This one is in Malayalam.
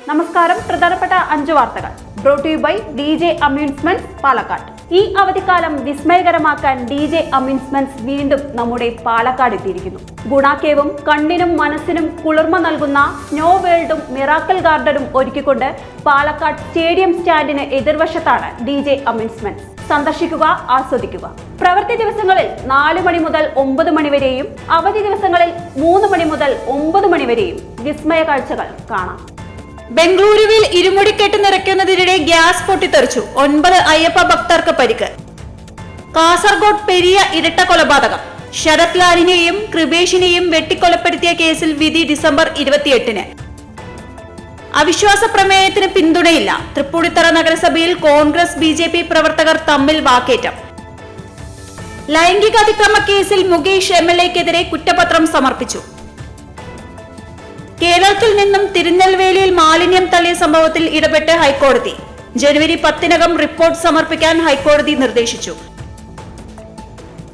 നമസ്കാരം. പ്രധാനപ്പെട്ട 5 വാർത്തകൾ brought you by DJ amusements Palakkad. ഈ അവധിക്കാലം വിസ്മയകരമാക്കാൻ DJ അമ്യൂസ്മെന്റ്സ് വീണ്ടും നമ്മുടെ പാലക്കാട് എത്തിയിരിക്കുന്നു. ഗുണാക്കേവും കണ്ണിനും മനസ്സിനും കുളിർമ നൽകുന്ന സ്നോ വേൾഡും മിറാക്കിൾ ഗാർഡനും ഒരുക്കിക്കൊണ്ട് പാലക്കാട് സ്റ്റേഡിയം സ്റ്റാൻഡിന് എതിർവശത്താണ് DJ അമ്യൂസ്മെന്റ്സ്. സന്ദർശിക്കുക, ആസ്വദിക്കുക. പ്രവൃത്തി ദിവസങ്ങളിൽ 4 മണി മുതൽ 9 മണി വരെയും അവധി ദിവസങ്ങളിൽ 3 മണി മുതൽ 9 മണി വരെയും വിസ്മയ കാഴ്ചകൾ കാണാം. ബംഗളൂരുവിൽ ഇരുമുടിക്കെട്ട് നിറയ്ക്കുന്നതിനിടെ ഗ്യാസ് പൊട്ടിത്തെറിച്ചു. 9 അയ്യപ്പ ഭക്തർക്ക് പരിക്ക്. കാസർഗോഡ് പെരിയ ഇരട്ട കൊലപാതകം. ശരത് ലാലിനെയും കൃപേഷിനെയും വെട്ടിക്കൊലപ്പെടുത്തിയ കേസിൽ വിധി ഡിസംബർ 28-ന്. അവിശ്വാസ പ്രമേയത്തിന് പിന്തുണയില്ല. തൃപ്പൂണിത്തറ നഗരസഭയിൽ കോൺഗ്രസ് BJP പ്രവർത്തകർ തമ്മിൽ വാക്കേറ്റം. ലൈംഗിക അതിക്രമ കേസിൽ മുകേഷ് MLA-ക്കെതിരെ കുറ്റപത്രം സമർപ്പിച്ചു. കേരളത്തിൽ നിന്നും തിരുനെൽവേലിയിൽ മാലിന്യം തള്ളിയ സംഭവത്തിൽ ഇടപെട്ട് ഹൈക്കോടതി. ജനുവരി 10-നകം റിപ്പോർട്ട് സമർപ്പിക്കാൻ ഹൈക്കോടതി നിർദ്ദേശിച്ചു.